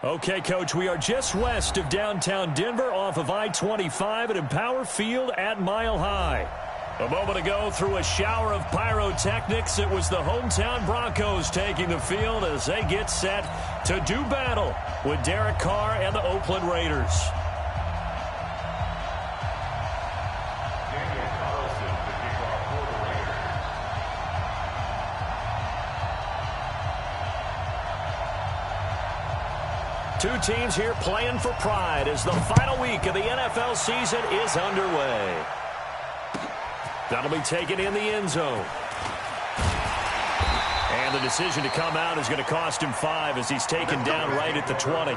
Okay, Coach, we are just west of downtown Denver off of I-25 at Empower Field at Mile High. A moment ago, through a shower of pyrotechnics, it was the hometown Broncos taking the field as they get set to do battle with Derek Carr and the Oakland Raiders. Two teams here playing for pride as the final week of the NFL season is underway. That'll be taken in the end zone. And the decision to come out is going to cost him 5 as he's taken down right at the 20.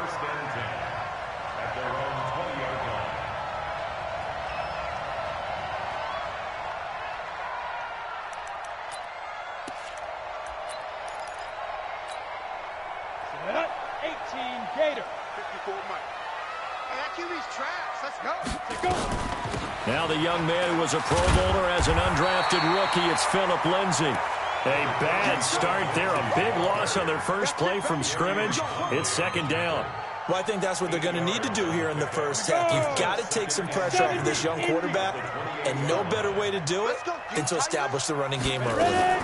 Now the young man who was a Pro Bowler as an undrafted rookie, it's Phillip Lindsay. A bad start there, a big loss on their first play from scrimmage. It's second down. Well, I think that's what they're going to need to do here in the first half. You've got to take some pressure off of this young quarterback, and no better way to do it than to establish the running game early.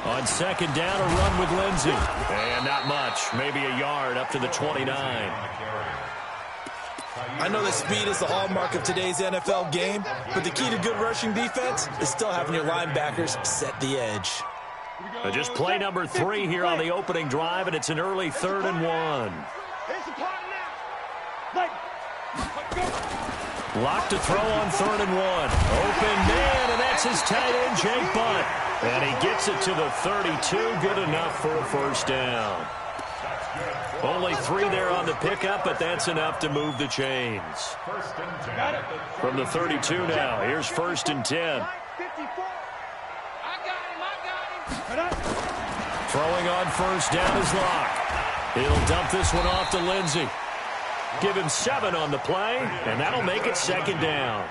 On second down, a run with Lindsay. And not much, maybe a yard up to the 29. I know that speed is the hallmark of today's NFL game, but the key to good rushing defense is still having your linebackers set the edge. Just play number 3 here on the opening drive, and it's an early 3rd and 1. Locked to throw on 3rd and 1. Open man, and that's his tight end, Jake Butt. And he gets it to the 32. Good enough for a first down. Only 3 there on the pickup, but that's enough to move the chains. From the 32 now, here's 1st and 10. Throwing on first down is Locke. He'll dump this one off to Lindsay. Give him 7 on the play, and that'll make it second down.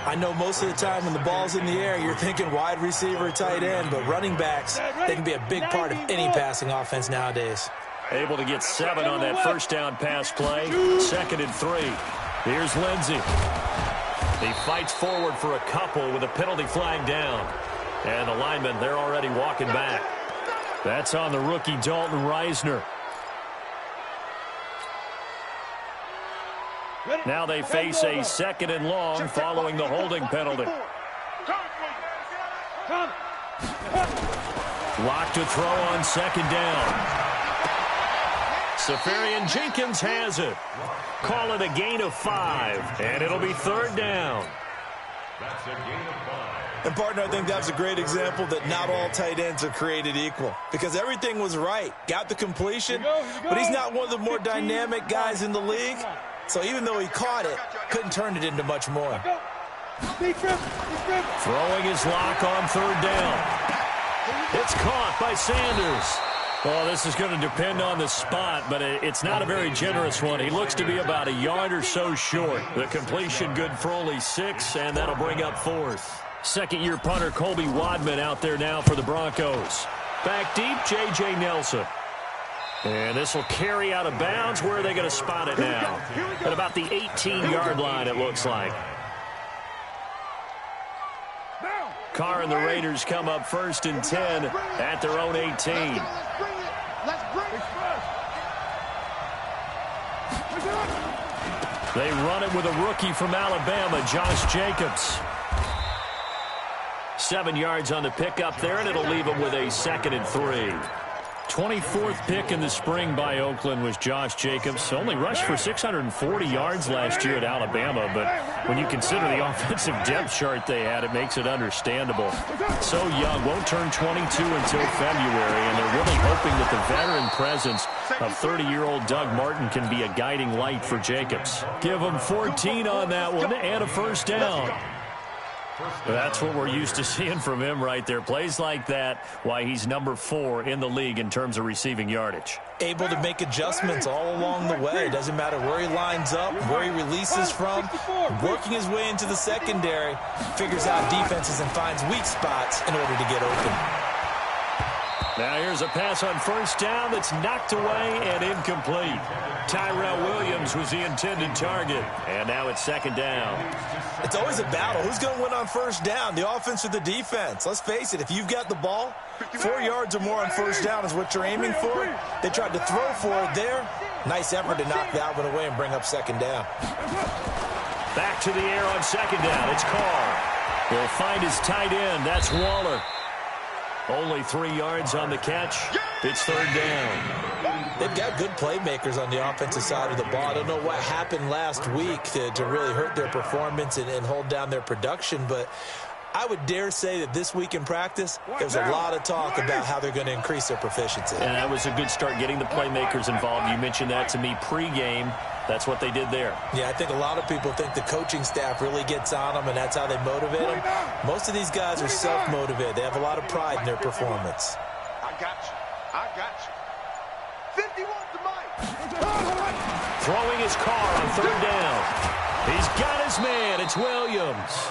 I know most of the time when the ball's in the air, you're thinking wide receiver, tight end, but running backs, they can be a big part of any passing offense nowadays. Able to get 7 on that first down pass play. 2nd and 3. Here's Lindsay. He fights forward for a couple with a penalty flag down. And the linemen, they're already walking back. That's on the rookie Dalton Reisner. Now they face a 2nd and long following the holding penalty. Locked to throw on 2nd down. Safarian Jenkins has it. Call it a gain of 5, and it'll be 3rd down. That's a gain of 5. And, partner, I think that's a great example that not all tight ends are created equal. Because everything was right. Got the completion, but he's not one of the more dynamic guys in the league. So even though he caught it, couldn't turn it into much more. Throwing his lock on 3rd down. It's caught by Sanders. Well, this is going to depend on the spot, but it's not a very generous one. He looks to be about a yard or so short. The completion good for only 6, and that'll bring up 4th. Second-year punter Colby Wadman out there now for the Broncos. Back deep, J.J. Nelson. And this will carry out of bounds. Where are they going to spot it now? At about the 18-yard line, it looks like. Carr and the Raiders come up 1st and 10 at their own 18. They run it with a rookie from Alabama, Josh Jacobs. 7 yards on the pickup there, and it'll leave him with a 2nd and 3. 24th pick in the spring by Oakland was Josh Jacobs. Only rushed for 640 yards last year at Alabama, but when you consider the offensive depth chart they had, it makes it understandable. So young, won't turn 22 until February, and they're really hoping that the veteran presence of 30-year-old Doug Martin can be a guiding light for Jacobs. Give him 14 on that one and a first down. That's what we're used to seeing from him right there. Plays like that, why he's number 4 in the league in terms of receiving yardage. Able to make adjustments all along the way. Doesn't matter where he lines up, where he releases from. Working his way into the secondary, figures out defenses and finds weak spots in order to get open. Now here's a pass on first down that's knocked away and incomplete. Tyrell Williams was the intended target. And now it's second down. It's always a battle. Who's going to win on first down, the offense or the defense? Let's face it, if you've got the ball, 4 yards or more on first down is what you're aiming for. They tried to throw for it there. Nice effort to knock that one away and bring up second down. Back to the air on second down. It's Carr. He'll find his tight end. That's Waller. Only 3 yards on the catch. It's third down. They've got good playmakers on the offensive side of the ball. I don't know what happened last week to really hurt their performance and hold down their production, but I would dare say that this week in practice, there's a lot of talk about how they're going to increase their proficiency. And that was a good start, getting the playmakers involved. You mentioned that to me pregame. That's what they did there. Yeah, I think a lot of people think the coaching staff really gets on them, and that's how they motivate them. Most of these guys are self-motivated. They have a lot of pride in their performance. I got you. I got you. 51 to Mike. Throwing his car on third down. He's got his man. It's Williams.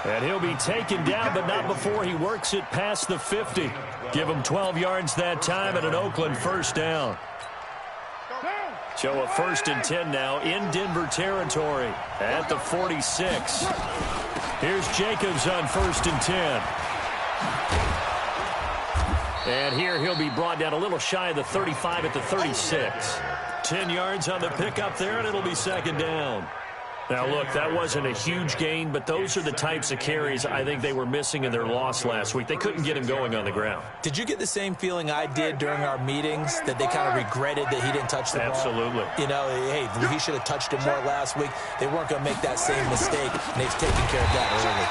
And he'll be taken down, but not before he works it past the 50. Give him 12 yards that time and an Oakland first down. So a 1st and 10 now in Denver territory at the 46. Here's Jacobs on 1st and 10. And here he'll be brought down a little shy of the 35 at the 36. 10 yards on the pickup there, and it'll be second down. Now, look, that wasn't a huge gain, but those are the types of carries I think they were missing in their loss last week. They couldn't get him going on the ground. Did you get the same feeling I did during our meetings, that they kind of regretted that he didn't touch the ball? Absolutely. You know, hey, he should have touched it more last week. They weren't going to make that same mistake, and they've taken care of that early.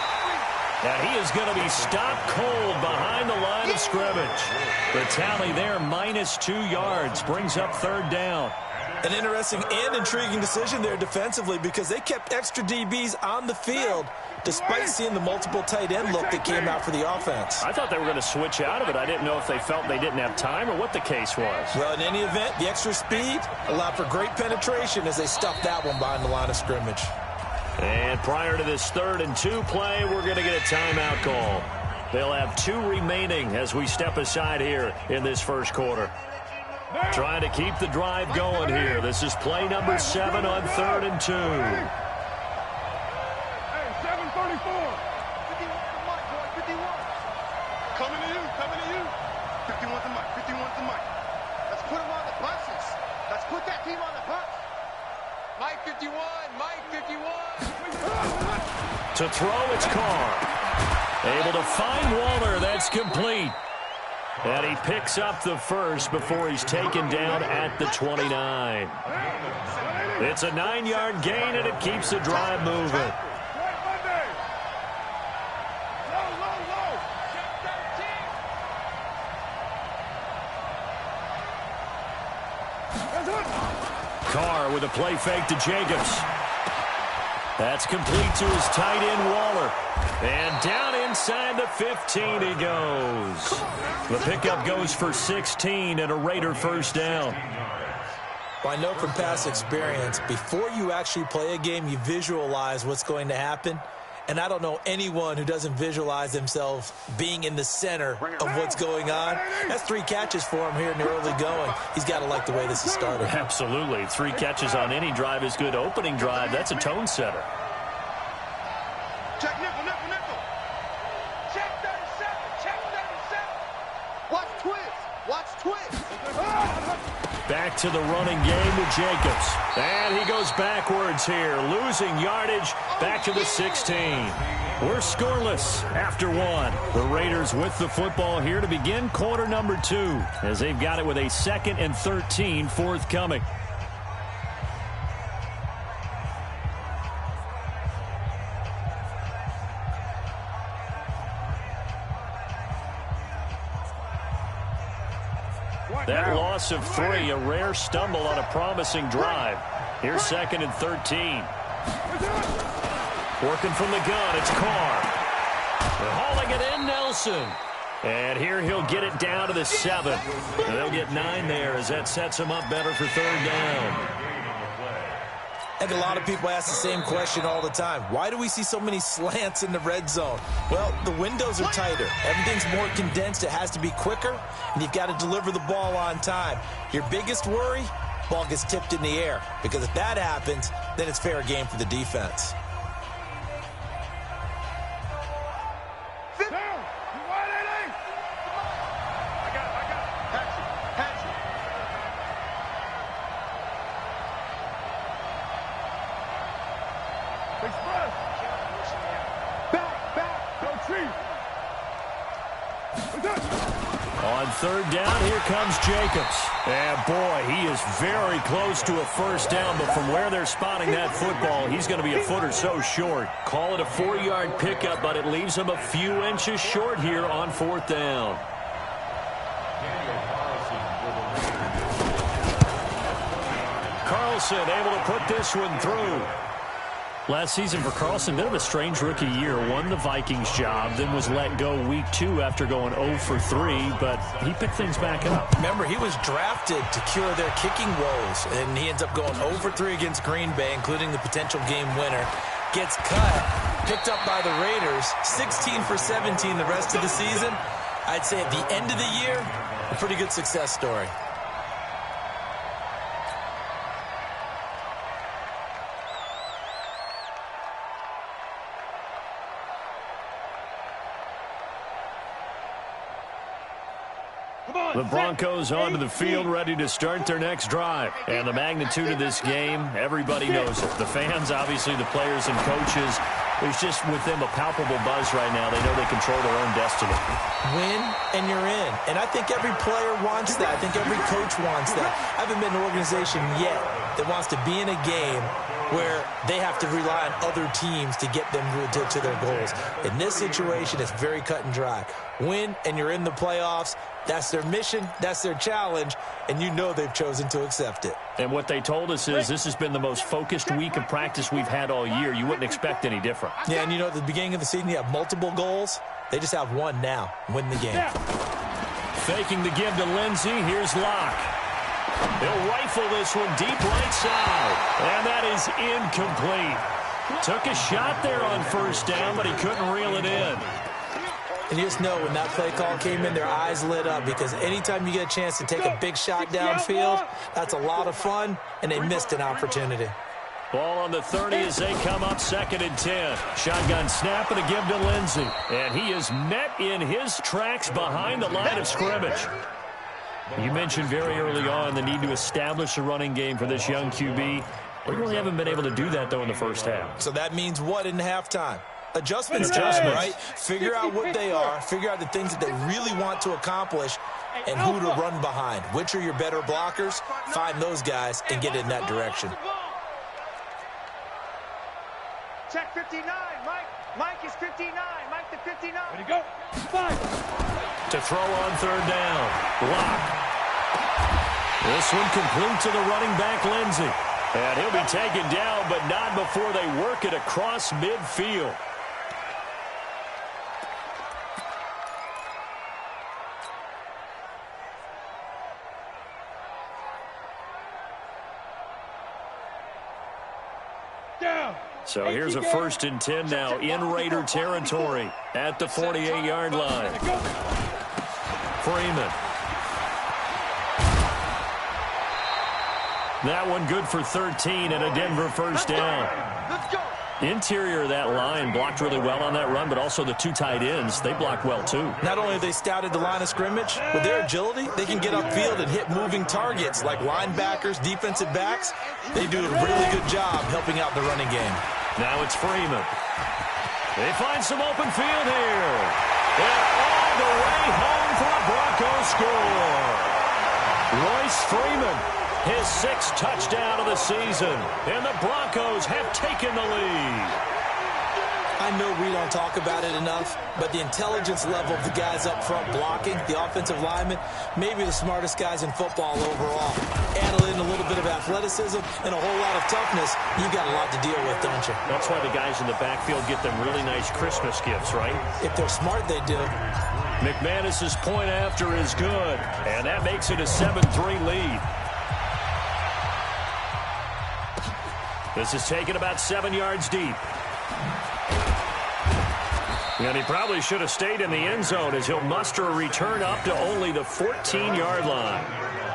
And he is going to be stopped cold behind the line of scrimmage. The tally there, -2 yards, brings up third down. An interesting and intriguing decision there defensively, because they kept extra DBs on the field despite seeing the multiple tight end look that came out for the offense. I thought they were going to switch out of it. I didn't know if they felt they didn't have time or what the case was. Well, in any event, the extra speed allowed for great penetration as they stuffed that one behind the line of scrimmage. And prior to this 3rd and 2 play, we're going to get a timeout call. They'll have 2 remaining as we step aside here in this first quarter. Trying to keep the drive going here. This is play number 7 on 3rd and 2. Hey, 734. 51 to Mike, boy, 51. Coming to you, coming to you. 51 to Mike, 51 to Mike. Let's put him on the buses. Let's put that team on the bus. Mike 51, Mike 51. To throw, it's Carr. Able to find Waller. That's complete. And he picks up the first before he's taken down at the 29. It's a 9-yard gain, and it keeps the drive moving. Carr with a play fake to Jacobs. That's complete to his tight end, Waller. And down inside the 15 he goes. The pickup goes for 16 and a Raider first down. Well, I know from past experience, before you actually play a game, you visualize what's going to happen. And I don't know anyone who doesn't visualize themselves being in the center of what's going on. That's 3 catches for him here in the early going. He's got to like the way this is started. Absolutely. 3 catches on any drive is good. Opening drive, that's a tone setter. Check nickel, nickel, nickel. Check 37, check 37. Watch twist, watch twist. Back to the running game with Jacobs. And he goes backwards here, losing yardage back to the 16. We're scoreless after 1. The Raiders with the football here to begin quarter number 2, as they've got it with a 2nd and 13 forthcoming. That loss of 3, a rare stumble on a promising drive. Here's 2nd and 13. Working from the gun, it's Carr. They're hauling it in, Nelson. And here he'll get it down to the 7. And they'll get 9 there as that sets him up better for 3rd down. I think a lot of people ask the same question all the time. Why do we see so many slants in the red zone? Well, the windows are tighter. Everything's more condensed. It has to be quicker, and you've got to deliver the ball on time. Your biggest worry, ball gets tipped in the air, because if that happens, then it's fair game for the defense. On third down, here comes Jacobs. And boy, he is very close to a first down, but from where they're spotting that football, he's going to be a foot or so short. Call it a 4-yard pickup, but it leaves him a few inches short here on fourth down. Carlson able to put this one through. Last season for Carlson, bit of a strange rookie year. Won the Vikings job, then was let go week 2 after going 0 for 3, but he picked things back up. Remember, he was drafted to cure their kicking woes, and he ends up going 0 for 3 against Green Bay, including the potential game winner. Gets cut, picked up by the Raiders, 16 for 17 the rest of the season. I'd say at the end of the year, a pretty good success story. The Broncos onto the field, ready to start their next drive. And the magnitude of this game, everybody knows it. The fans, obviously, the players and coaches. There's just with them a palpable buzz right now. They know they control their own destiny. Win, and you're in. And I think every player wants that. I think every coach wants that. I haven't been in an organization yet that wants to be in a game where they have to rely on other teams to get them to their goals. In this situation, it's very cut and dry. Win, and you're in the playoffs. That's their mission, that's their challenge, and you know they've chosen to accept it. And what they told us is this has been the most focused week of practice we've had all year. You wouldn't expect any different. Yeah, and you know, at the beginning of the season, you have multiple goals. They just have one now, win the game. Faking the give to Lindsey. Here's Locke. He'll rifle this one deep right side. And that is incomplete. Took a shot there on first down, but he couldn't reel it in. And you just know when that play call came in, their eyes lit up, because anytime you get a chance to take a big shot downfield, that's a lot of fun, and they missed an opportunity. Ball on the 30 as they come up 2nd and 10. Shotgun snap and a give to Lindsey. And he is met in his tracks behind the line of scrimmage. You mentioned very early on the need to establish a running game for this young QB. We really haven't been able to do that, though, in the first half. So that means what in halftime? Adjustments, right? Figure out what they are, figure out the things that they really want to accomplish, and who to run behind. Which are your better blockers? Find those guys and get in that direction. Check 59, Mike. Mike is 59. Mike the 59. Ready to go. 5. To throw on third down. Block. This one complete to the running back, Lindsey. And he'll be taken down, but not before they work it across midfield. So here's a 1st and 10 now in Raider territory at the 48-yard line. Freeman. That one good for 13 and a Denver first down. Interior of that line blocked really well on that run, but also the 2 tight ends, they blocked well too. Not only have they scouted the line of scrimmage, with their agility, they can get upfield and hit moving targets like linebackers, defensive backs. They do a really good job helping out the running game. Now it's Freeman. They find some open field here. And all the way home for a Broncos score. Royce Freeman, his 6th touchdown of the season. And the Broncos have taken the lead. I know we don't talk about it enough, but the intelligence level of the guys up front blocking, the offensive linemen, maybe the smartest guys in football overall. Add in a little bit of athleticism and a whole lot of toughness, you've got a lot to deal with, don't you? That's why the guys in the backfield get them really nice Christmas gifts, right? If they're smart, they do. McManus's point after is good, and that makes it a 7-3 lead. This is taken about 7 yards deep. And he probably should have stayed in the end zone as he'll muster a return up to only the 14-yard line.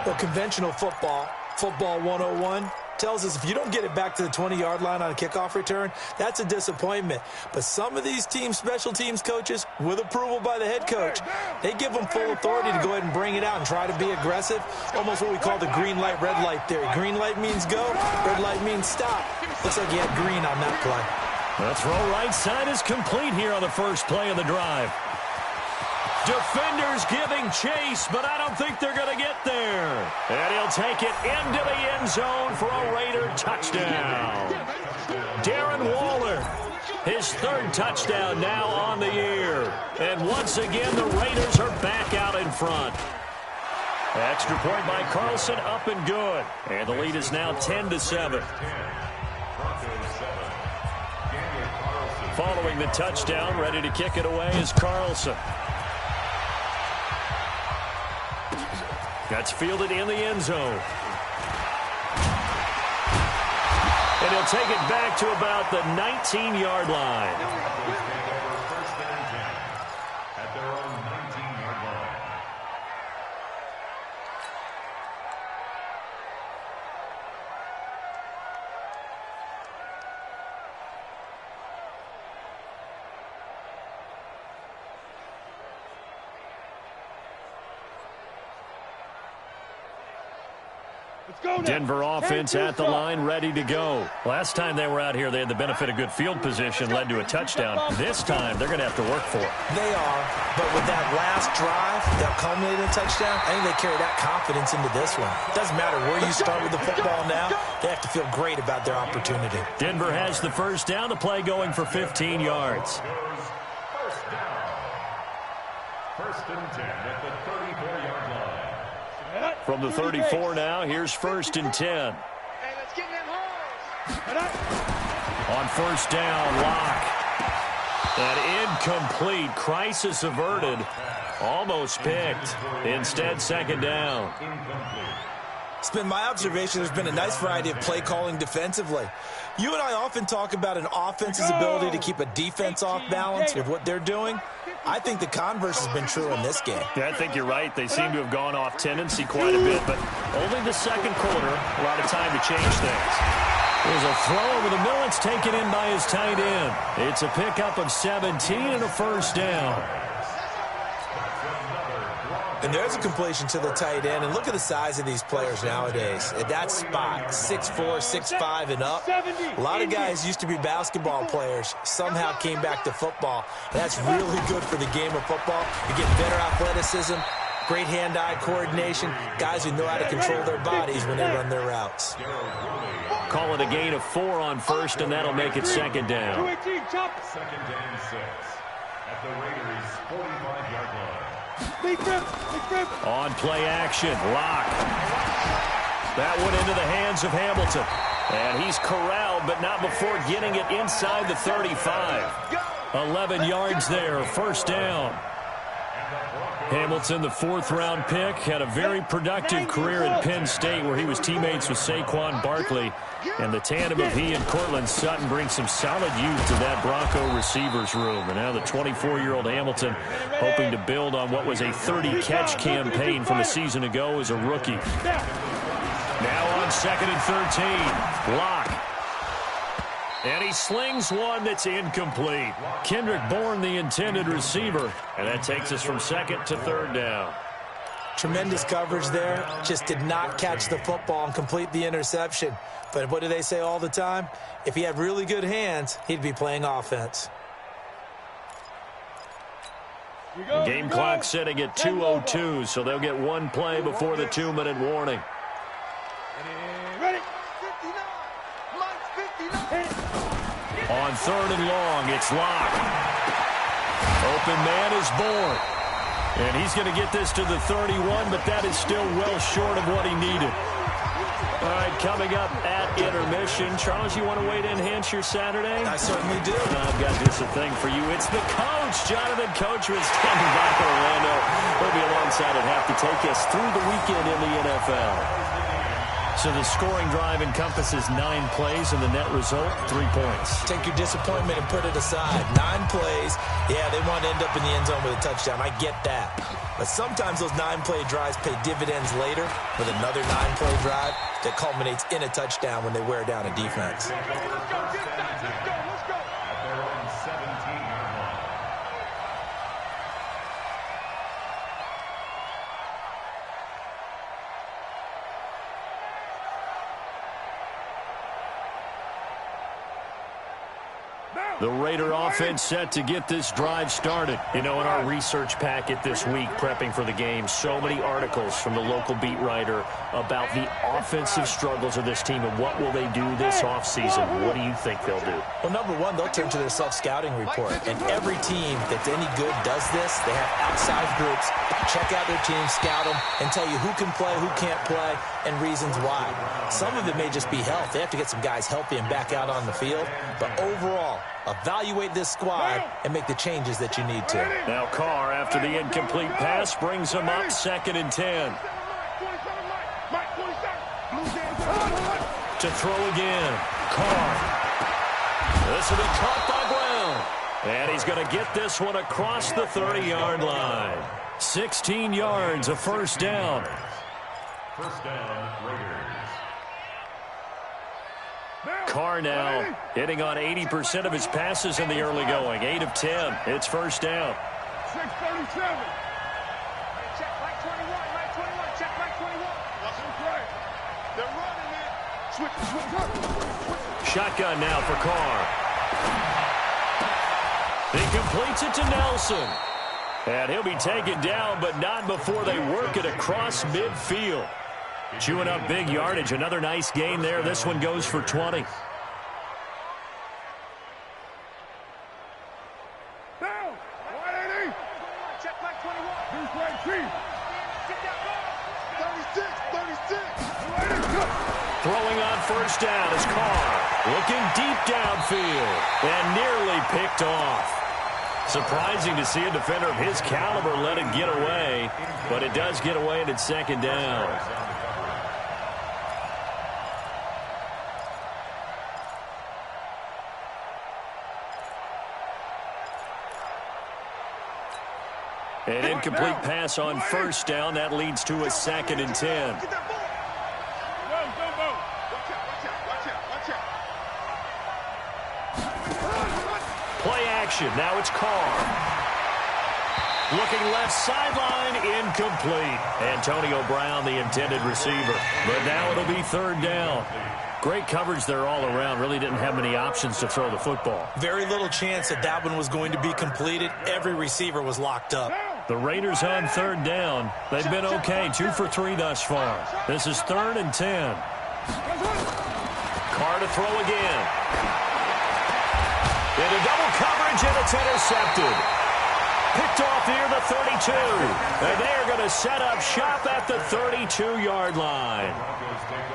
Well, conventional football 101, tells us if you don't get it back to the 20-yard line on a kickoff return, that's a disappointment. But some of these special teams coaches, with approval by the head coach, they give them full authority to go ahead and bring it out and try to be aggressive, almost what we call the green light, red light theory. Green light means go, red light means stop. Looks like he had green on that play. The throw right side is complete here on the first play of the drive. Defenders giving chase, but I don't think they're going to get there. And he'll take it into the end zone for a Raider touchdown. Darren Waller, his third touchdown now on the year. And once again, the Raiders are back out in front. Extra point by Carlson, up and good. And the lead is now 10-7. Following the touchdown, ready to kick it away is Carlson. That's fielded in the end zone. And he'll take it back to about the 19-yard line. At their own 19-yard line. Denver offense at the line, ready to go. Last time they were out here, they had the benefit of good field position, led to a touchdown. This time, they're going to have to work for it. They are, but with that last drive that culminated in a touchdown, I think they carry that confidence into this one. It doesn't matter where you start with the football now. They have to feel great about their opportunity. Denver has the first down, the play going for 15 yards. First down. First and 10 at the 34-yard line. From the 34 now, here's first and 10. Hey, let's get in them holes. On first down, Locke. An incomplete, crisis averted, almost picked. Instead, second down. It's been my observation there's been a nice variety of play calling defensively. You and I often talk about an offense's ability to keep a defense off balance with what they're doing. I think the converse has been true in this game. Yeah, I think you're right. They seem to have gone off tendency quite a bit, but only the second quarter, a lot of time to change things. There's a throw over the middle. It's taken in by his tight end. It's a pickup of 17 and a first down. And there's a completion to the tight end. And look at the size of these players nowadays. At that spot, 6'4", 6'5", and up. A lot of guys used to be basketball players, somehow came back to football. That's really good for the game of football. You get better athleticism, great hand-eye coordination, guys who know how to control their bodies when they run their routes. Call it a gain of 4 on first, and that'll make it second down. Second and 6 at the Raiders' 45-yard line. On play action, Locke. That one into the hands of Hamilton. And he's corralled, but not before getting it inside the 35. 11 yards there, first down. Hamilton, the fourth-round pick, had a very productive career at Penn State where he was teammates with Saquon Barkley. And the tandem of he and Cortland Sutton brings some solid youth to that Bronco receivers room. And now the 24-year-old Hamilton hoping to build on what was a 30-catch campaign from a season ago as a rookie. Now on second and 13, Locke. And he slings one that's incomplete. Kendrick Bourne, the intended receiver. And that takes us from second to third down. Tremendous coverage there. Just did not catch the football and complete the interception. But what do they say all the time? If he had really good hands, he'd be playing offense. Game clock setting at 2:02, so they'll get one play before the 2-minute warning. Ready? 59. Mike's 59. On third and long, it's Locke. Open man is Bourne. And he's going to get this to the 31, but that is still well short of what he needed. All right, coming up at intermission. Charles, you want to wait to enhance your Saturday? I certainly do. I've got just a thing for you. It's the coach, Jonathan Coachman, standing by in Orlando. He'll be alongside at half to take us through the weekend in the NFL. So the scoring drive encompasses 9 plays, and the net result, 3 points. Take your disappointment and put it aside. 9 plays. Yeah, they want to end up in the end zone with a touchdown. I get that. But sometimes those 9-play drives pay dividends later with another 9-play drive that culminates in a touchdown when they wear down a defense. Let's go, get that. Let's go, let's go. At their own 17-yard line. The Raider offense set to get this drive started. You know, in our research packet this week, prepping for the game, so many articles from the local beat writer about the offensive struggles of this team and what will they do this offseason. What do you think they'll do? Well, number one, they'll turn to their self-scouting report. And every team that's any good does this. They have outside groups, check out their team, scout them, and tell you who can play, who can't play, and reasons why. Some of it may just be health. They have to get some guys healthy and back out on the field. But overall, evaluate this squad and make the changes that you need to. Now Carr, after the incomplete pass, brings him up 2nd and 10. To throw again. Carr. This will be caught by Brown. And he's going to get this one across the 30-yard line. 16 yards, a first down. First down, Raiders. Carr now hitting on 80% of his passes in the early going. 8 of 10. It's first down. 637. Check right 21, right 21, check right 21. Watch them play. They're running it. Switch. Shotgun now for Carr. He completes it to Nelson. And he'll be taken down, but not before they work it across midfield. Chewing up big yardage. Another nice gain there. This one goes for 20. Down. 180. Check right 21. Who's right feet? 36. Throwing on first down is Carr. Looking deep downfield. And nearly picked off. Surprising to see a defender of his caliber let it get away. But it does get away, and it's 2nd down. An incomplete pass on first down. That leads to a 2nd and 10. Play action. Now it's Carr. Looking left sideline, incomplete. Antonio Brown, the intended receiver. But now it'll be 3rd down. Great coverage there all around. Really didn't have many options to throw the football. Very little chance that one was going to be completed. Every receiver was locked up. The Raiders on 3rd down. They've been okay, 2 for 3 thus far. This is 3rd and 10. Carr to throw again. Into double coverage, and it's intercepted. Picked off near the 32. And they are going to set up shop at the 32-yard line.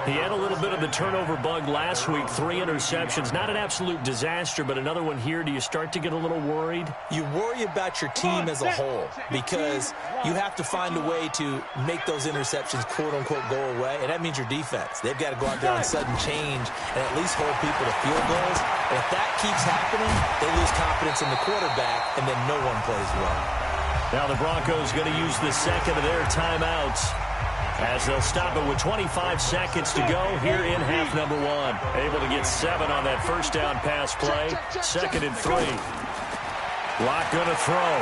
He had a little bit of the turnover bug last week, 3 interceptions. Not an absolute disaster, but another one here. Do you start to get a little worried? You worry about your team as a whole because you have to find a way to make those interceptions, quote-unquote, go away, and that means your defense. They've got to go out there on sudden change and at least hold people to field goals. And if that keeps happening, they lose confidence in the quarterback, and then no one plays well. Now the Broncos going to use the second of their timeouts as they'll stop it with 25 seconds to go here in half number 1. Able to get 7 on that first down pass play. 2nd and 3. Locke going to throw.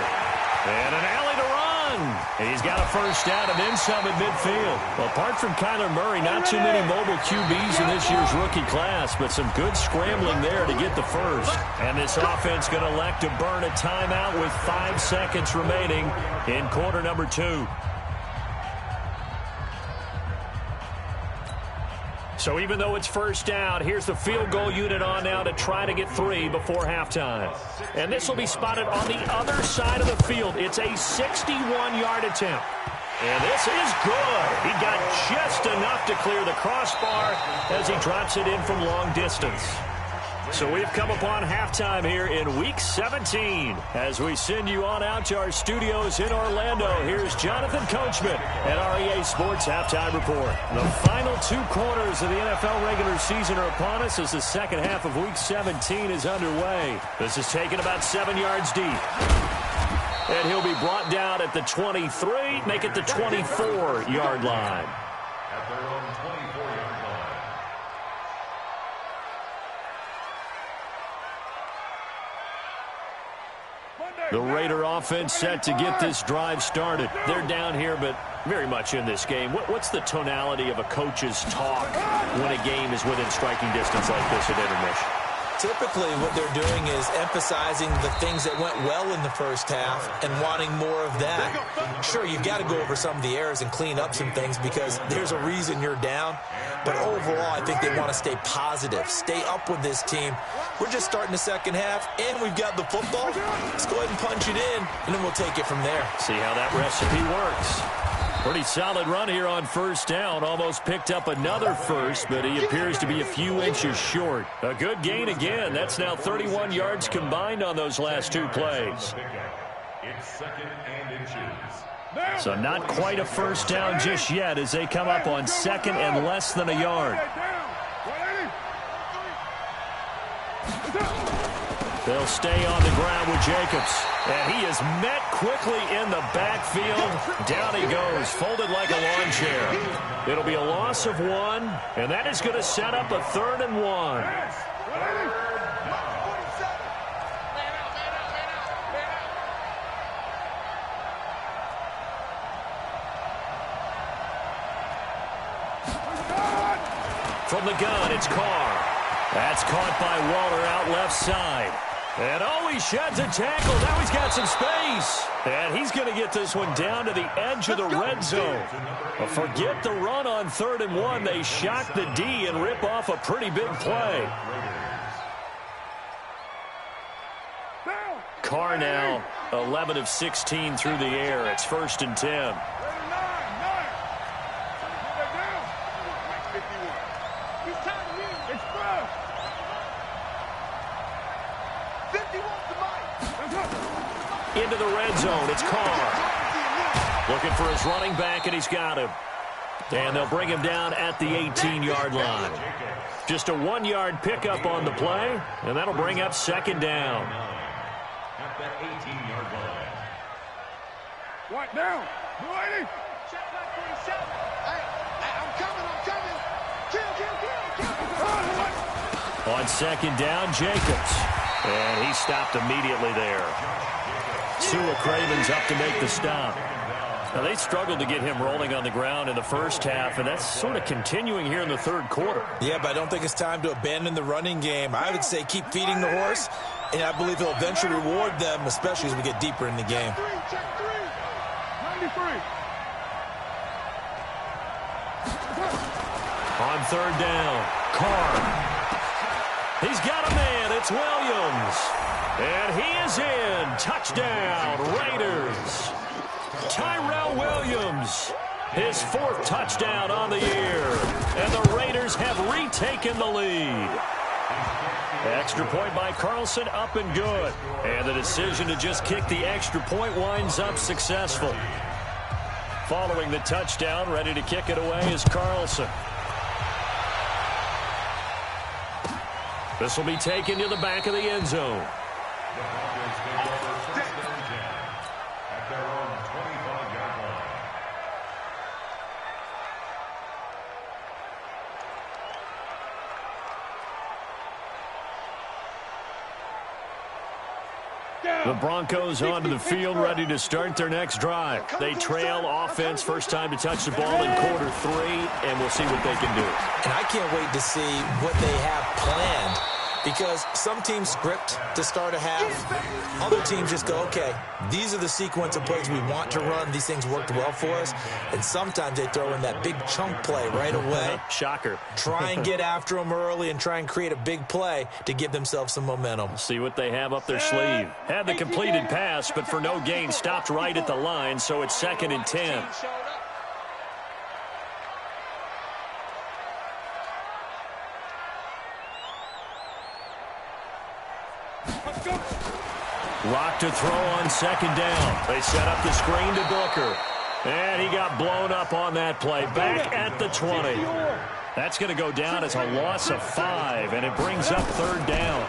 And an alley to run. He's got a first down and then some at midfield. Well, apart from Kyler Murray, not too many mobile QBs in this year's rookie class, but some good scrambling there to get the first. And this offense going to elect to burn a timeout with 5 seconds remaining in quarter number 2. So even though it's first down, here's the field goal unit on now to try to get 3 before halftime. And this will be spotted on the other side of the field. It's a 61-yard attempt. And this is good. He got just enough to clear the crossbar as he drops it in from long distance. So we've come upon halftime here in Week 17. As we send you on out to our studios in Orlando, here's Jonathan Coachman at REA Sports Halftime Report. The final 2 quarters of the NFL regular season are upon us as the second half of Week 17 is underway. This is taken about 7 yards deep. And he'll be brought down at the 23, make it the 24-yard line. At their own 24-yard line. The Raider offense set to get this drive started. They're down here, but very much in this game. What's the tonality of a coach's talk when a game is within striking distance like this at intermission? Typically, what they're doing is emphasizing the things that went well in the first half and wanting more of that. Sure, you've got to go over some of the errors and clean up some things because there's a reason you're down. But overall, I think they want to stay positive, stay up with this team. We're just starting the second half, and we've got the football. Let's go ahead and punch it in, and then we'll take it from there. See how that recipe works. Pretty solid run here on first down. Almost picked up another first, but he appears to be a few inches short. A good gain again. That's now 31 yards combined on those last 2 plays. It's second and inches. So not quite a first down just yet as they come up on second and less than a yard. They'll stay on the ground with Jacobs. And he is met quickly in the backfield. Down he goes, folded like a lawn chair. It'll be a loss of 1, and that is going to set up a 3rd and 1. From the gun, it's Carr. That's caught by Waller out left side. And oh, he sheds a tackle. Now he's got some space. And he's going to get this one down to the edge of the red zone. But forget the run on 3rd and 1. They shock the D and rip off a pretty big play. Carr now 11 of 16 through the air. It's 1st and 10. Into the red zone, it's Carr. Looking for his running back, and he's got him. And they'll bring him down at the 18-yard line. Just a 1-yard pickup on the play, and that'll bring up 2nd down. At the 18-yard line. What now? Ready? Check back 47. Hey, I'm coming. Kill. On 2nd down, Jacobs. And he stopped immediately there. Sua Craven's up to make the stop. Now, they struggled to get him rolling on the ground in the first half, and that's sort of continuing here in the 3rd quarter. Yeah, but I don't think it's time to abandon the running game. I would say keep feeding the horse, and I believe he'll eventually reward them, especially as we get deeper in the game. Check 3. 93. On 3rd down, Carr. He's got a man. It's Williams. And he is in. Touchdown, Raiders. Tyrell Williams, his 4th touchdown on the year. And the Raiders have retaken the lead. Extra point by Carlson, up and good. And the decision to just kick the extra point winds up successful. Following the touchdown, ready to kick it away is Carlson. This will be taken to the back of the end zone. The Broncos take over 1st and 10 at their own 25-yard line. The Broncos onto the field, ready to start their next drive. They trail offense, first time to touch the ball in quarter 3, and we'll see what they can do. And I can't wait to see what they have planned, because some teams script to start a half. Other teams just go, okay, these are the sequence of plays we want to run. These things worked well for us. And sometimes they throw in that big chunk play right away. Shocker. Try and get after them early and try and create a big play to give themselves some momentum. See what they have up their sleeve. Had the completed pass, but for no gain, stopped right at the line, so it's 2nd and 10. Rock to throw on second down. They set up the screen to Booker. And he got blown up on that play. Back at the 20. That's going to go down as a loss of 5, and it brings up third down.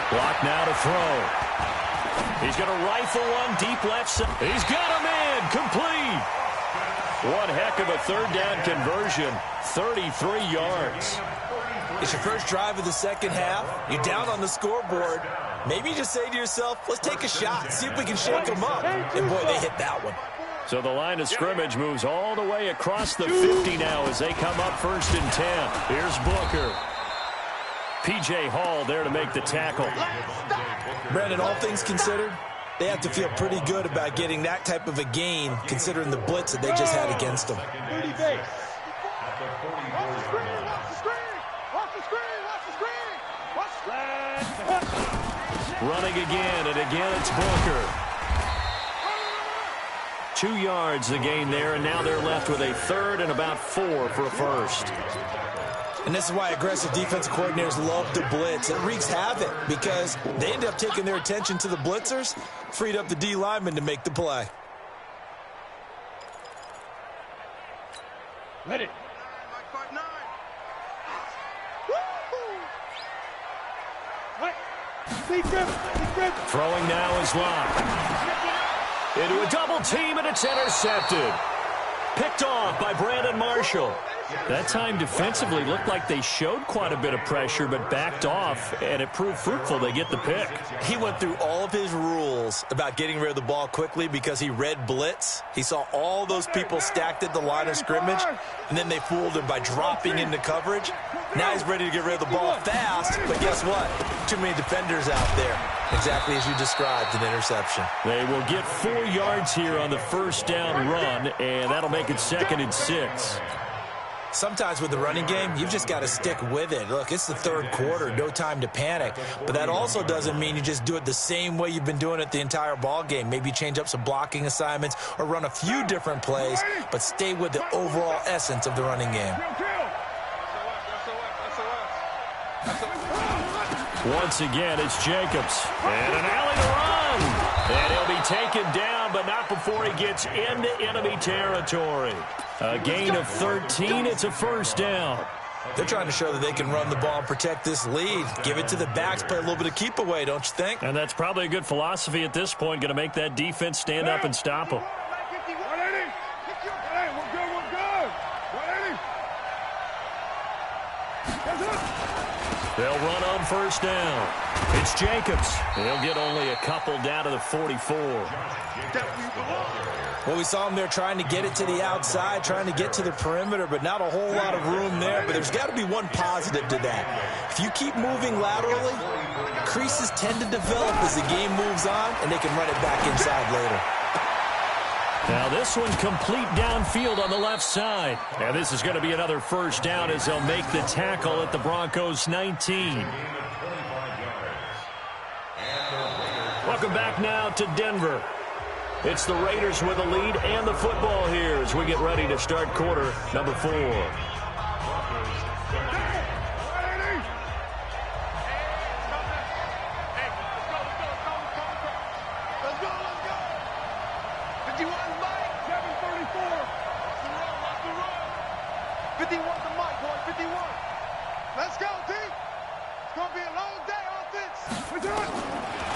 Block now to throw. He's going to rifle one deep left side. He's got him in. Complete. One heck of a third down conversion. 33 yards. It's your first drive of the second half. You're down on the scoreboard. Maybe you just say to yourself, let's take a shot, see if we can shake them up. And, boy, they hit that one. So the line of scrimmage moves all the way across the 50 now as they come up 1st and 10. Here's Booker. P.J. Hall there to make the tackle. Brandon, all things considered, they have to feel pretty good about getting that type of a gain considering the blitz that they just had against them. Running again, and again it's Booker. 2 yards the gain there, and now they're left with a third and about 4 for a first. And this is why aggressive defensive coordinators love to blitz. It wreaks havoc because they end up taking their attention to the blitzers, freed up the D lineman to make the play. Ready. Throwing now is Locke. Into a double team, and it's intercepted. Picked off by Brandon Marshall. That time defensively looked like they showed quite a bit of pressure but backed off, and it proved fruitful. They get the pick. He went through all of his rules about getting rid of the ball quickly because he read blitz. He saw all those people stacked at the line of scrimmage, and then they fooled him by dropping into coverage. Now he's ready to get rid of the ball fast, but guess what? Too many defenders out there. Exactly as you described, an interception. They will get 4 yards here on the first down run, and that'll make it 2nd and 6. Sometimes with the running game, you've just got to stick with it. Look, it's the third quarter, no time to panic. But that also doesn't mean you just do it the same way you've been doing it the entire ball game. Maybe change up some blocking assignments or run a few different plays, but stay with the overall essence of the running game. Once again, it's Jacobs. And an alley to run. And he'll be taken down, but not before he gets into enemy territory. A gain of 13. It's a first down. They're trying to show that they can run the ball and protect this lead. Give it to the backs, play a little bit of keep away, don't you think? And that's probably a good philosophy at this point. Going to make that defense stand up and stop them. They'll run on first down. It's Jacobs. He'll get only a couple down to the 44. Well, we saw him there trying to get it to the outside, trying to get to the perimeter, but not a whole lot of room there. But there's got to be one positive to that. If you keep moving laterally, creases tend to develop as the game moves on, and they can run it back inside later. Now this one complete downfield on the left side. And this is going to be another first down as they'll make the tackle at the Broncos 19. Welcome back now to Denver. It's the Raiders with the lead and the football here as we get ready to start quarter number 4.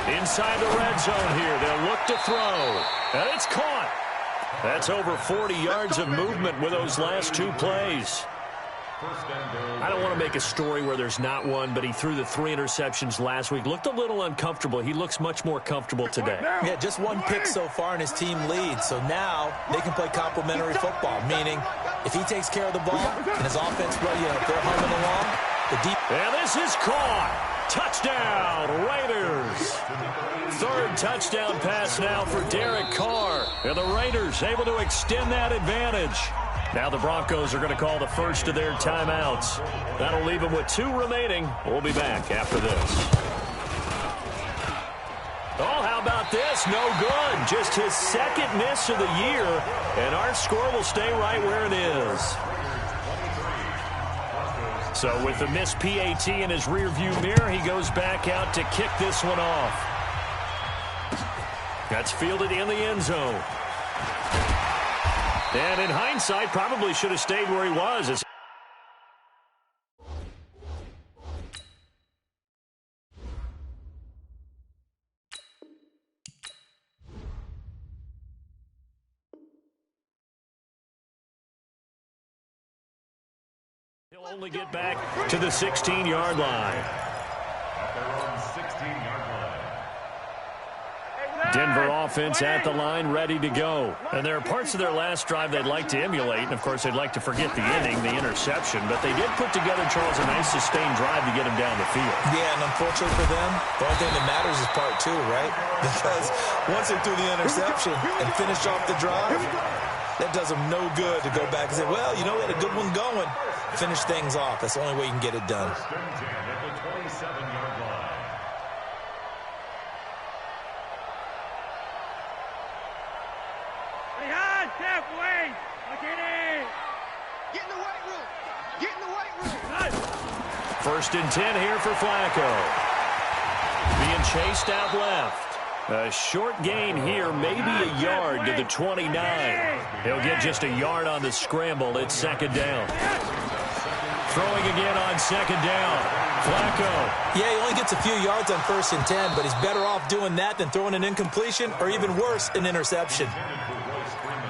Inside the red zone here. They'll look to throw. And it's caught. That's over 40 yards of movement with those last 2 plays. I don't want to make a story where there's not one, but he threw the 3 interceptions last week. Looked a little uncomfortable. He looks much more comfortable today. Yeah, just 1 pick so far and his team leads. So now they can play complementary football, meaning if he takes care of the ball and his offense, if they're humming along, the deep. And this is caught. Touchdown, Raiders. 3rd touchdown pass now for Derek Carr. And the Raiders able to extend that advantage. Now the Broncos are going to call the first of their timeouts. That'll leave them with 2 remaining. We'll be back after this. Oh, how about this? No good. Just his 2nd miss of the year. And our score will stay right where it is. So with the missed PAT in his rearview mirror, he goes back out to kick this one off. That's fielded in the end zone. And in hindsight, probably should have stayed where he was. He'll only get back to the 16-yard line. At their own 16-yard line. Denver offense at the line, ready to go. And there are parts of their last drive they'd like to emulate. And, of course, they'd like to forget the inning, the interception. But they did put together, Charles, a nice sustained drive to get him down the field. Yeah, and unfortunately for them, the only thing that matters is part two, right? Because once they threw the interception and finished off the drive, that does them no good to go back and say, well, you know, we had a good one going. Finish things off. That's the only way you can get it done. First and 10 at the 27-yard line. Get in the weight room. Get in the weight room. First and 10 here for Flacco. Being chased out left. A short gain here, maybe a yard to the 29. He'll get just a yard on the scramble. It's second down. Throwing again on second down. Flacco. Yeah, he only gets a few yards on first and 10, but he's better off doing that than throwing an incompletion or even worse, an interception.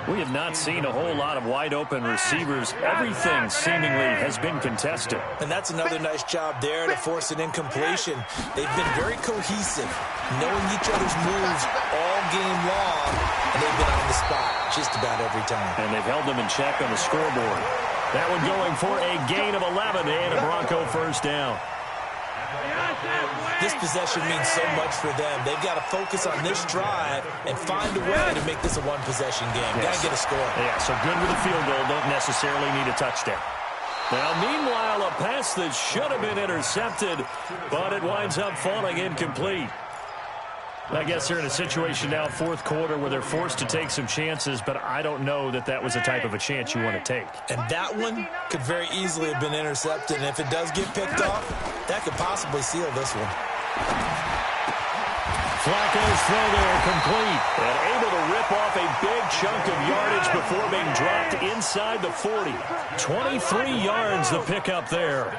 We have not seen a whole lot of wide-open receivers. Everything seemingly has been contested. And that's another nice job there to force an incompletion. They've been very cohesive, knowing each other's moves all game long, and they've been on the spot just about every time. And they've held them in check on the scoreboard. That one going for a gain of 11 and a Bronco first down. This possession means so much for them. They've got to focus on this drive and find a way to make this a one-possession game. Got to get a score. Yeah, so good with a field goal. Don't necessarily need a touchdown. Now, meanwhile, a pass that should have been intercepted, but it winds up falling incomplete. I guess they're in a situation now, fourth quarter, where they're forced to take some chances, but I don't know that that was the type of a chance you want to take. And that one could very easily have been intercepted, and if it does get picked off, that could possibly seal this one. Flacco's throw there complete, and able to rip off a big chunk of yardage before being dropped inside the 40. 23 yards the pickup there.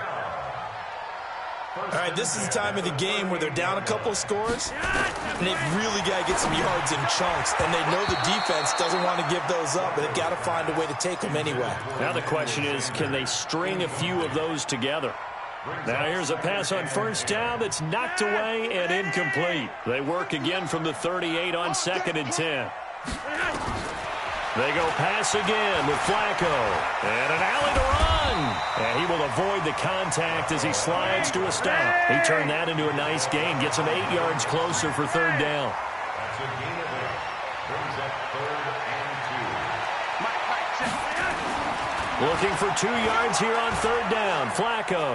All right, this is the time of the game where they're down a couple of scores, and they've really got to get some yards in chunks, and they know the defense doesn't want to give those up, but they've got to find a way to take them anyway. Now the question is, can they string a few of those together? Now here's a pass on first down that's knocked away and incomplete. They work again from the 38 on second and 10. They go pass again with Flacco. And an alley to run. And he will avoid the contact as he slides to a stop. He turned that into a nice gain. Gets him 8 yards closer for third down. That's a gain of 8. Brings up 3rd and 2. Looking for 2 yards here on third down. Flacco.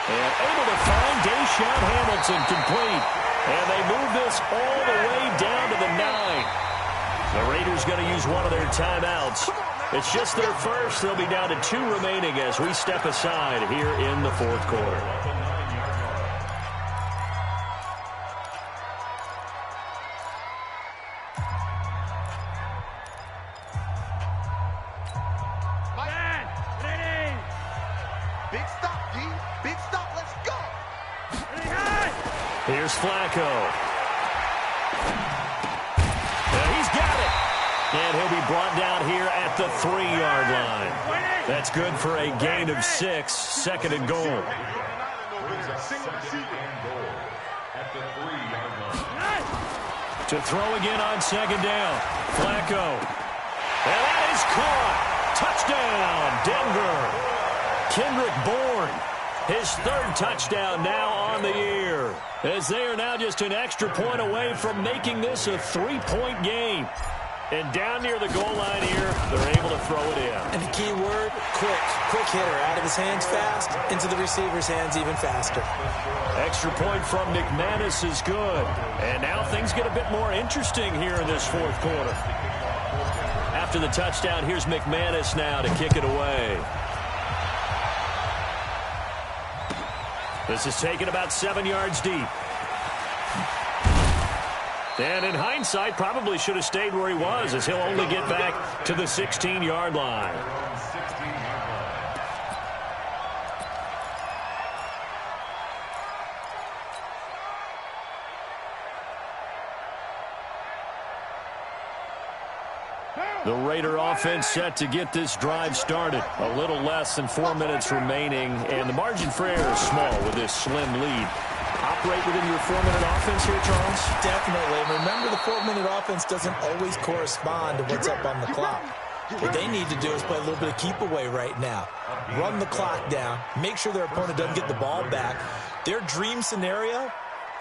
And able to find Deshaun Hamilton complete. And they move this all the way down to the 9. The Raiders going to use one of their timeouts. It's just their first. They'll be down to 2 remaining as we step aside here in the fourth quarter. Big stop, D. Big stop. Let's go. Here's Flacco. He's got it. And he'll be brought down here at the 3-yard line. That's good for a gain of 6, second and goal. Brings up second and goal at the 3-yard line. To throw again on second down. Flacco. And that is caught. Touchdown, Denver. Kendrick Bourne, his 3rd touchdown now on the year, as they are now just an extra point away from making this a 3-point game. And down near the goal line here, they're able to throw it in. And the key word, quick. Quick hitter, out of his hands fast, into the receiver's hands even faster. Extra point from McManus is good. And now things get a bit more interesting here in this fourth quarter. After the touchdown, here's McManus now to kick it away. This is taken about 7 yards deep. And in hindsight, probably should have stayed where he was, as he'll only get back to the 16-yard line. The Raider offense set to get this drive started. A little less than 4 minutes remaining, and the margin for error is small with this slim lead. Operate within your 4-minute offense here, Charles? Definitely. And remember, the 4-minute offense doesn't always correspond to what's up on the clock. What they need to do is play a little bit of keep away right now. Run the clock down. Make sure their opponent doesn't get the ball back. Their dream scenario,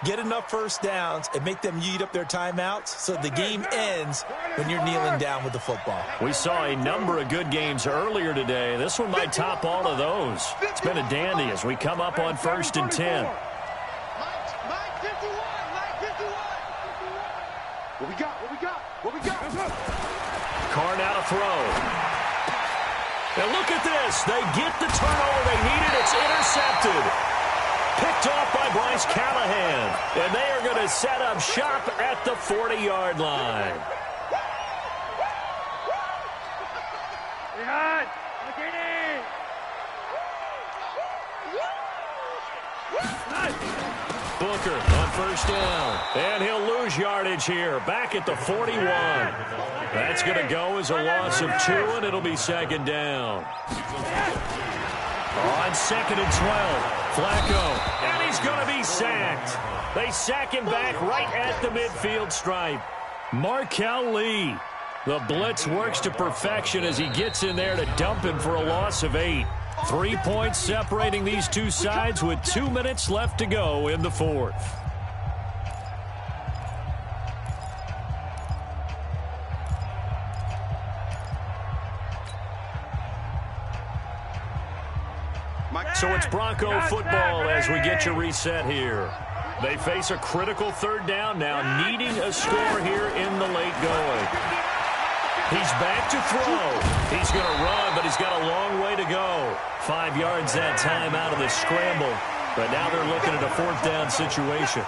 get enough first downs and make them eat up their timeouts so the game ends when you're kneeling down with the football. We saw a number of good games earlier today. This one might top all of those. It's been a dandy as we come up on 1st and 10. What we got? What we got? What we got? Carr now to throw. And look at this. They get the turnover they needed. It's intercepted. Picked off by Bryce Callahan. And they are going to set up shop at the 40-yard line. Booker on 1st down. And he'll lose yardage here. Back at the 41. That's going to go as a loss of 2, and it'll be 2nd down. On 2nd and 12, Flacco. And he's going to be sacked. They sack him back right at the midfield stripe. Markel Lee. The blitz works to perfection as he gets in there to dump him for a loss of 8. 3 points separating these two sides with 2 minutes left to go in the 4th. So it's Bronco football as we get you reset here. They face a critical 3rd down now, needing a score here in the late going. He's back to throw. He's going to run, but he's got a long way to go. 5 yards that time out of the scramble. But now they're looking at a 4th down situation.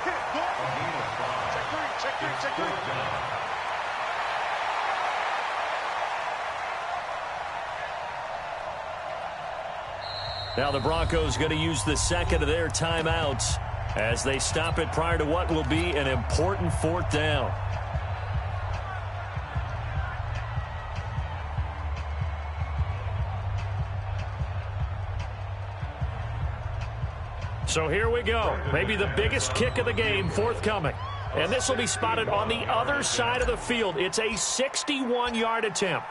Now the Broncos going to use the 2nd of their timeouts as they stop it prior to what will be an important 4th down. So here we go. Maybe the biggest kick of the game forthcoming. And this will be spotted on the other side of the field. It's a 61-yard attempt.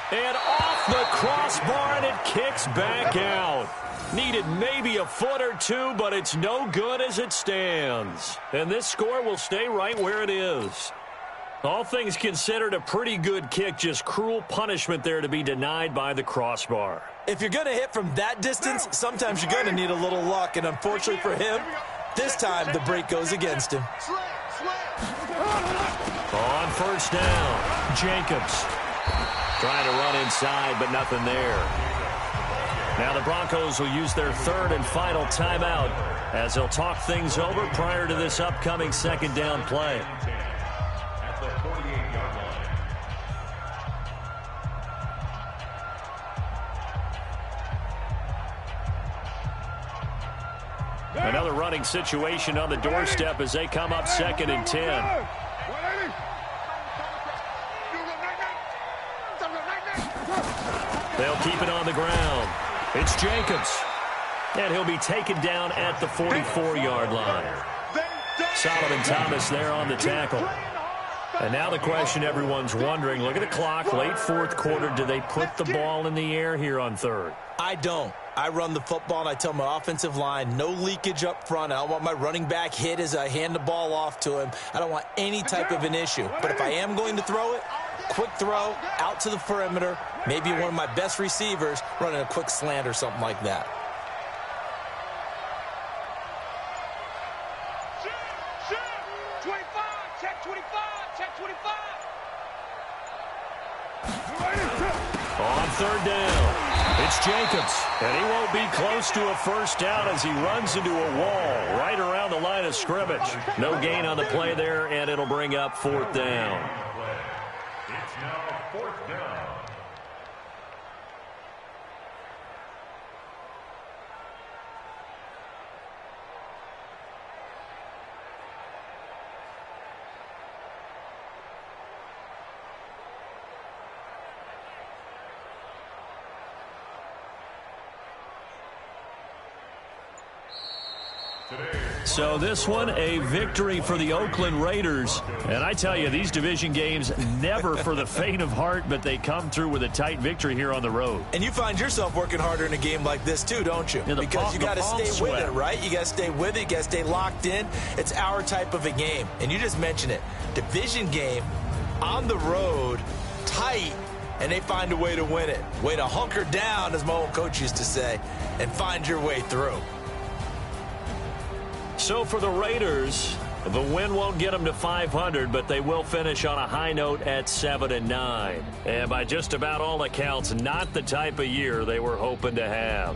And off the crossbar, and it kicks back out. Needed maybe a foot or two, but it's no good as it stands. And this score will stay right where it is. All things considered, a pretty good kick, just cruel punishment there to be denied by the crossbar. If you're going to hit from that distance, sometimes you're going to need a little luck, and unfortunately for him, this time the break goes against him. On 1st down, Jacobs trying to run inside, but nothing there. Now the Broncos will use their 3rd and final timeout as they'll talk things over prior to this upcoming 2nd down play. Another running situation on the doorstep as they come up 2nd and 10. They'll keep it on the ground. It's Jacobs. And he'll be taken down at the 44-yard line. Solomon Thomas there on the tackle. And now the question everyone's wondering, look at the clock, late 4th quarter, do they put the ball in the air here on 3rd? I don't. I run the football, and I tell my offensive line, no leakage up front. I don't want my running back hit as I hand the ball off to him. I don't want any type of an issue. But if I am going to throw it, quick throw, out to the perimeter, maybe one of my best receivers running a quick slant or something like that. On third down. It's Jacobs, and he won't be close to a first down as he runs into a wall right around the line of scrimmage. No gain on the play there, and it'll bring up fourth down. It's now fourth down. So this one, a victory for the Oakland Raiders. And I tell you, these division games, never for the faint of heart, but they come through with a tight victory here on the road. And you find yourself working harder in a game like this, too, don't you? Because you got to stay with it, right? You got to stay with it. You got to stay locked in. It's our type of a game. And you just mentioned it. Division game, on the road, tight, and they find a way to win it. Way to hunker down, as my old coach used to say, and find your way through. So for the Raiders, the win won't get them to 500, but they will finish on a high note at 7-9. And by just about all accounts, not the type of year they were hoping to have.